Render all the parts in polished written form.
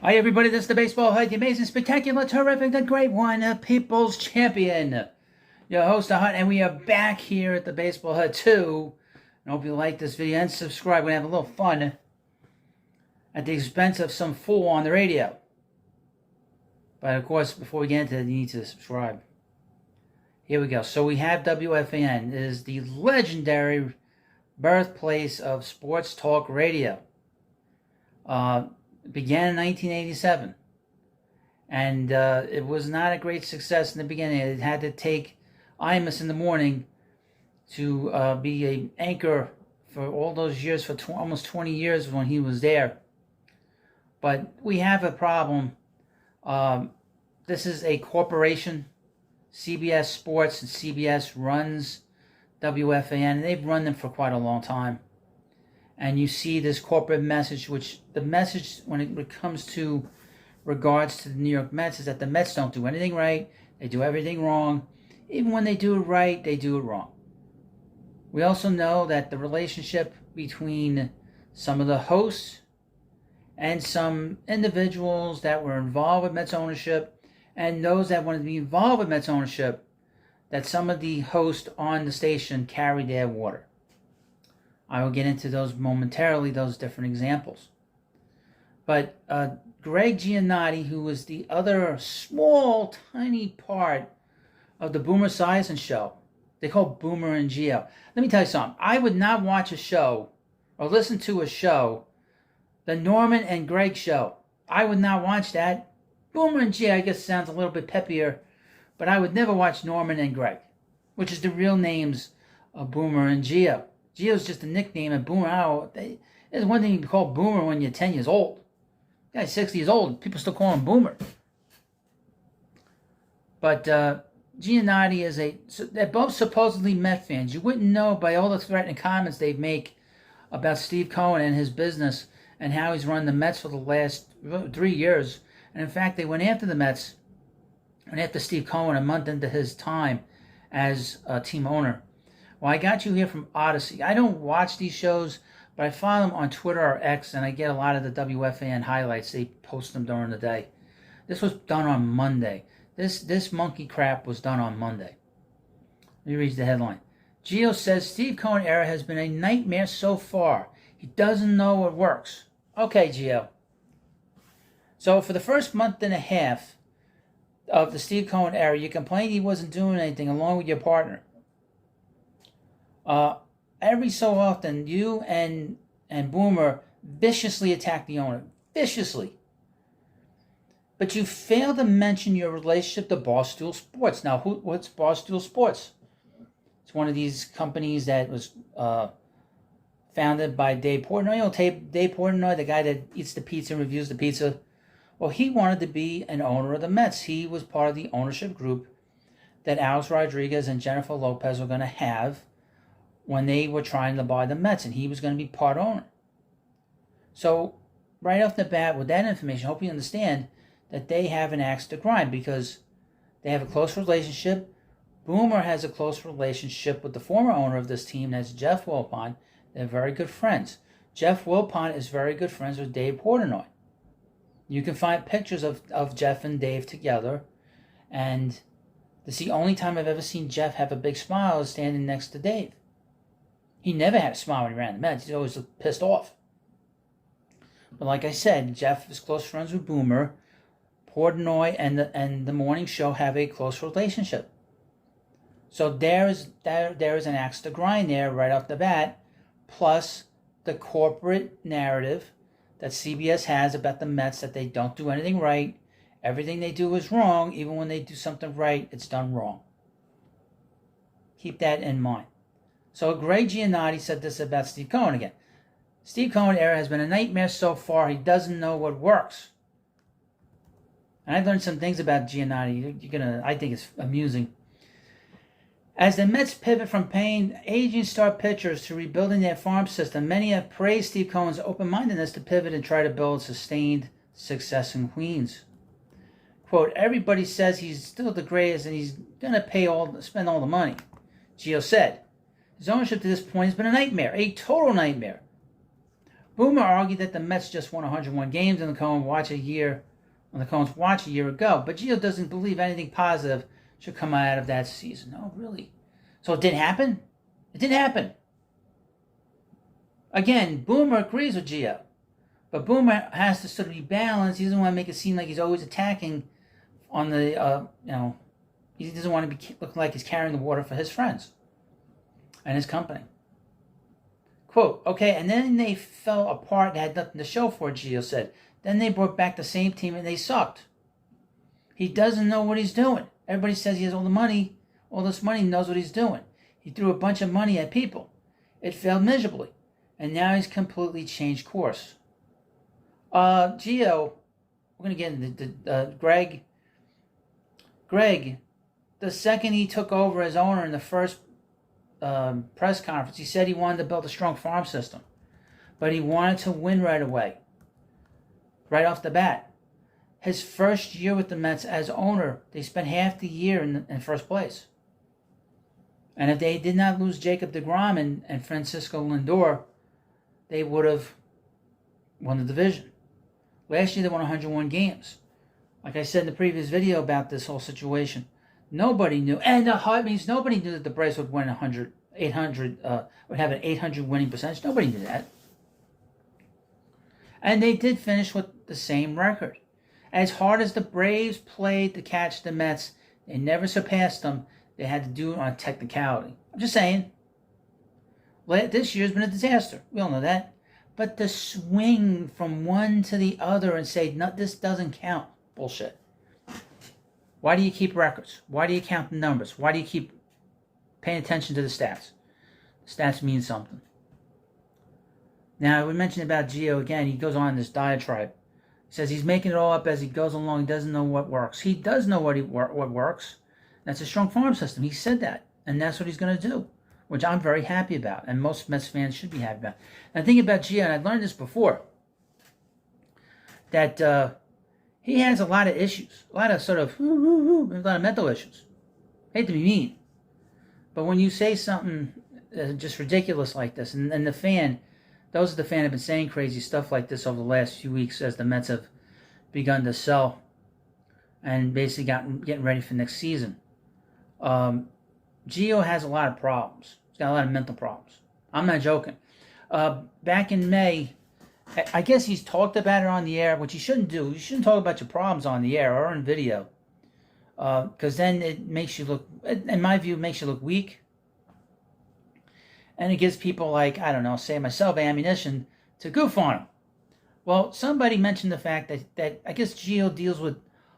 Hi everybody, this is the Baseball Hut, the amazing, spectacular, terrific, the great one, the People's Champion. Your host, the Hut, and we are back here at the Baseball Hut 2. I hope you like this video and subscribe. We're going to have a little fun at the expense of some fool on the radio. But of course, before we get into it, you need to subscribe. Here we go. So we have WFAN. It is the legendary birthplace of sports talk radio. It began in 1987, and it was not a great success in the beginning. It had to take Imus in the morning to be an anchor for all those years, for almost 20 years when he was there. But we have a problem. This is a corporation. CBS Sports and CBS runs WFAN, and they've run them for quite a long time. And you see this corporate message, which the message when it comes to regards to the New York Mets is that the Mets don't do anything right. They do everything wrong. Even when they do it right, they do it wrong. We also know that the relationship between some of the hosts and some individuals that were involved with Mets ownership and those that wanted to be involved with Mets ownership, that some of the hosts on the station carried their water. I will get into those momentarily, those different examples. But Greg Giannotti, who was the other small, tiny part of the Boomer Esiason show, they call Boomer and Gio. Let me tell you something. I would not watch a show or listen to a show, the Norman and Greg show. I would not watch that. Boomer and Gio, I guess, sounds a little bit peppier, but I would never watch Norman and Greg, which is the real names of Boomer and Gio. Gio's just a nickname, and Boomer, there's one thing you can call Boomer when you're 10 years old. The guy's 60 years old. People still call him Boomer. But Giannotti they're both supposedly Met fans. You wouldn't know by all the threatening comments they make about Steve Cohen and his business and how he's run the Mets for the last 3 years. And in fact, they went after the Mets and after Steve Cohen a month into his time as a team owner. Well, I got you here from Odyssey. I don't watch these shows, but I follow them on Twitter or X, and I get a lot of the WFAN highlights. They post them during the day. This was done on Monday. This monkey crap was done on Monday. Let me read the headline. Gio says Steve Cohen era has been a nightmare so far. He doesn't know what works. Okay, Gio. So for the first month and a half of the Steve Cohen era, you complained he wasn't doing anything along with your partner. Every so often, you and Boomer viciously attack the owner. Viciously. But you fail to mention your relationship to Barstool Sports. Now, what's Barstool Sports? It's one of these companies that was founded by Dave Portnoy. You know, Dave Portnoy, the guy that eats the pizza and reviews the pizza. Well, he wanted to be an owner of the Mets. He was part of the ownership group that Alex Rodriguez and Jennifer Lopez were going to have when they were trying to buy the Mets, and he was going to be part owner. So, right off the bat, with that information, I hope you understand that they have an axe to grind because they have a close relationship. Boomer has a close relationship with the former owner of this team, that's Jeff Wilpon. They're very good friends. Jeff Wilpon is very good friends with Dave Portnoy. You can find pictures of Jeff and Dave together, and it's the only time I've ever seen Jeff have a big smile is standing next to Dave. He never had a smile when he ran the Mets. He always looked pissed off. But like I said, Jeff is close friends with Boomer. Portnoy and the morning show have a close relationship. So there is an axe to grind there right off the bat, plus the corporate narrative that CBS has about the Mets that they don't do anything right. Everything they do is wrong. Even when they do something right, it's done wrong. Keep that in mind. So Greg Giannotti said this about Steve Cohen again. Steve Cohen era has been a nightmare so far. He doesn't know what works. And I've learned some things about Giannotti. I think it's amusing. As the Mets pivot from paying aging star pitchers to rebuilding their farm system, many have praised Steve Cohen's open-mindedness to pivot and try to build sustained success in Queens. Quote, everybody says he's still the greatest and he's going to spend all the money, Gio said. His ownership to this point has been a nightmare, a total nightmare. Boomer argued that the Mets just won 101 games on the Cohen watch a year ago, but Gio doesn't believe anything positive should come out of that season. No, really. So it didn't happen? It didn't happen. Again, Boomer agrees with Gio, but Boomer has to sort of be balanced. He doesn't want to make it seem like he's always attacking on the, he doesn't want to be looking like he's carrying the water for his friends and his company. Quote, okay, and then they fell apart and had nothing to show for it, Gio said. Then they brought back the same team and they sucked. He doesn't know what he's doing. Everybody says he has all the money, all this money, knows what he's doing. He threw a bunch of money at people. It failed miserably. And now he's completely changed course. Gio, we're going to get into Greg, the second he took over as owner in the first press conference, he said he wanted to build a strong farm system. But he wanted to win right away. Right off the bat. His first year with the Mets as owner, they spent half the year in first place. And if they did not lose Jacob deGrom and Francisco Lindor, they would have won the division. Last year they won 101 games. Like I said in the previous video about this whole situation, nobody knew, and means nobody knew that the Braves would win 800, would have an 800 winning percentage. Nobody knew that. And they did finish with the same record. As hard as the Braves played to catch the Mets, they never surpassed them. They had to do it on a technicality. I'm just saying. This year's been a disaster. We all know that. But to swing from one to the other and say, no, this doesn't count. Bullshit. Why do you keep records? Why do you count the numbers? Why do you keep paying attention to the stats? The stats mean something. Now, we mentioned about Gio again. He goes on this diatribe. He says he's making it all up as he goes along. He doesn't know what works. He does know what works. That's a strong farm system. He said that. And that's what he's going to do, which I'm very happy about. And most Mets fans should be happy about. And the thing about Gio, and I've learned this before, that he has a lot of issues. A lot of a lot of mental issues. I hate to be mean. But when you say something just ridiculous like this, and the fan, those of the fan have been saying crazy stuff like this over the last few weeks as the Mets have begun to sell and basically getting ready for next season. Gio has a lot of problems. He's got a lot of mental problems. I'm not joking. Back in May, I guess he's talked about it on the air, which you shouldn't do. You shouldn't talk about your problems on the air or on video. Because then it makes you look, in my view, it makes you look weak. And it gives people like, I don't know, say myself, ammunition to goof on him. Well, somebody mentioned the fact that I guess Gio deals with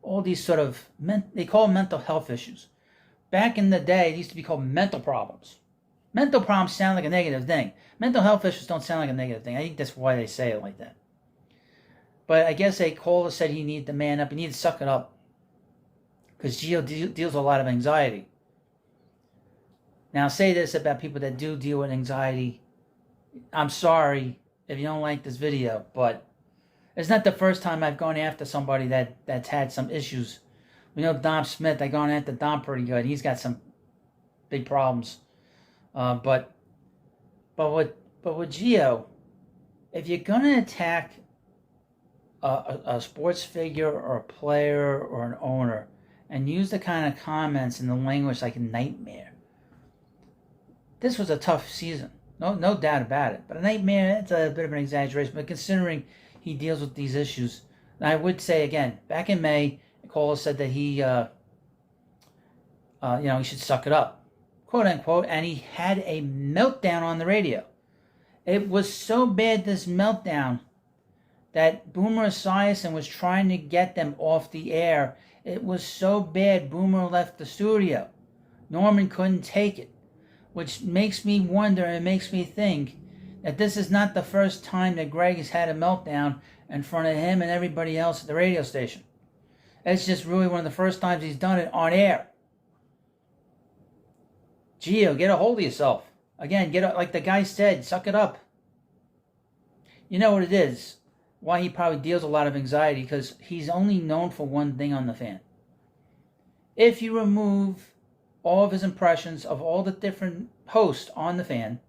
all these sort of, they call them mental health issues. Back in the day, it used to be called mental problems. Mental problems sound like a negative thing. Mental health issues don't sound like a negative thing. I think that's why they say it like that. But I guess a caller said he needed to man up. He needed to suck it up. Because Gio deals with a lot of anxiety. Now, I'll say this about people that do deal with anxiety. I'm sorry if you don't like this video, but it's not the first time I've gone after somebody that's had some issues. We know Dom Smith. I've gone after Dom pretty good. He's got some big problems. But with Gio, if you're gonna attack a sports figure or a player or an owner and use the kind of comments and the language like a nightmare, this was a tough season. No doubt about it. But a nightmare, that's a bit of an exaggeration. But considering he deals with these issues, I would say again, back in May, Cohen said that he, he should suck it up, quote unquote, and he had a meltdown on the radio. It was so bad, this meltdown, that Boomer Esiason was trying to get them off the air. It was so bad, Boomer left the studio. Norman couldn't take it, which makes me wonder and makes me think that this is not the first time that Greg has had a meltdown in front of him and everybody else at the radio station. It's just really one of the first times he's done it on air. Gio, get a hold of yourself. Again, like the guy said, suck it up. You know what it is? Why he probably deals a lot of anxiety, because he's only known for one thing on the fan. If you remove all of his impressions of all the different hosts on the fan,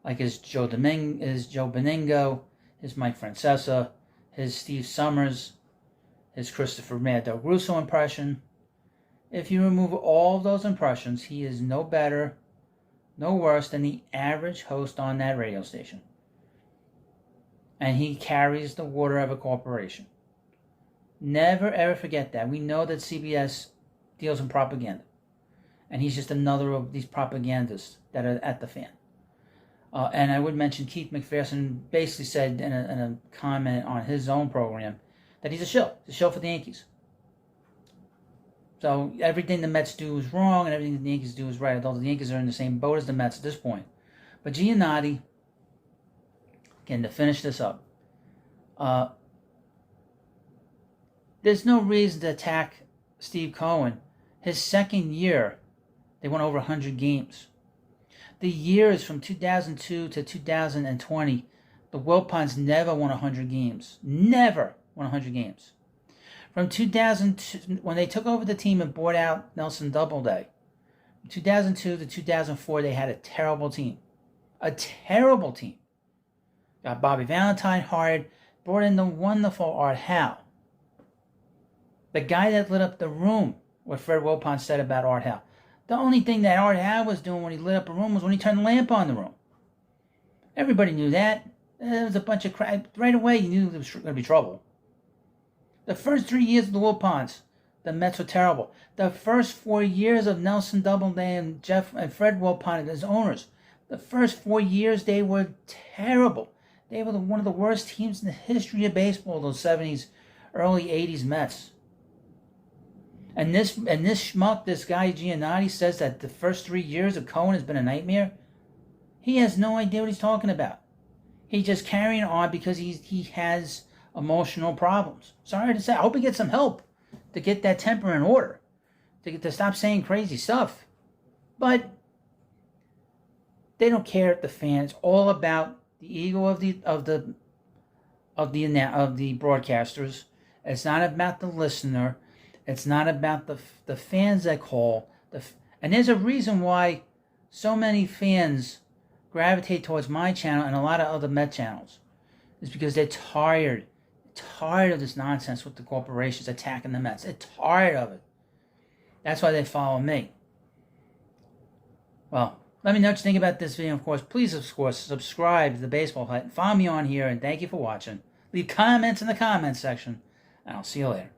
like his Joe Beningo, his Mike Francesa, his Steve Summers, his Christopher Mad Dog Russo impression. If you remove all those impressions, he is no better, no worse than the average host on that radio station. And he carries the water of a corporation. Never ever forget that. We know that CBS deals in propaganda. And he's just another of these propagandists that are at the fan. And I would mention Keith McPherson basically said in a comment on his own program that he's a shill. He's a shill for the Yankees. So everything the Mets do is wrong and everything the Yankees do is right, although the Yankees are in the same boat as the Mets at this point. But Giannotti, again, to finish this up, there's no reason to attack Steve Cohen. His second year, they won over 100 games. The years from 2002 to 2020, the Wilpons never won 100 games. Never won 100 games. From 2002, when they took over the team and bought out Nelson Doubleday, from 2002 to 2004, they had a terrible team. A terrible team. Got Bobby Valentine hired, brought in the wonderful Art Howe. The guy that lit up the room, what Fred Wilpon said about Art Howe. The only thing that Art Howe was doing when he lit up a room was when he turned the lamp on the room. Everybody knew that. There was a bunch of crap. Right away, you knew there was going to be trouble. The first 3 years of the Wilpons, the Mets were terrible. The first 4 years of Nelson Doubleday and Fred Wilpon as owners, the first 4 years they were terrible. They were one of the worst teams in the history of baseball, those 70s, early 80s Mets. And this schmuck, this guy Giannotti, says that the first 3 years of Cohen has been a nightmare. He has no idea what he's talking about. He's just carrying on because he has emotional problems. Sorry to say. I hope he gets some help to get that temper in order, to stop saying crazy stuff. But they don't care if the fans. It's all about the ego of the broadcasters. It's not about the listener. It's not about the fans that call. And there's a reason why so many fans gravitate towards my channel and a lot of other Met channels. It's because they're tired of this nonsense with the corporations attacking the Mets. They're tired of it. That's why they follow me. Well, let me know what you think about this video. Of course, please, of course, subscribe to the Baseball Hut. Follow me on here, and thank you for watching. Leave comments in the comments section, and I'll see you later.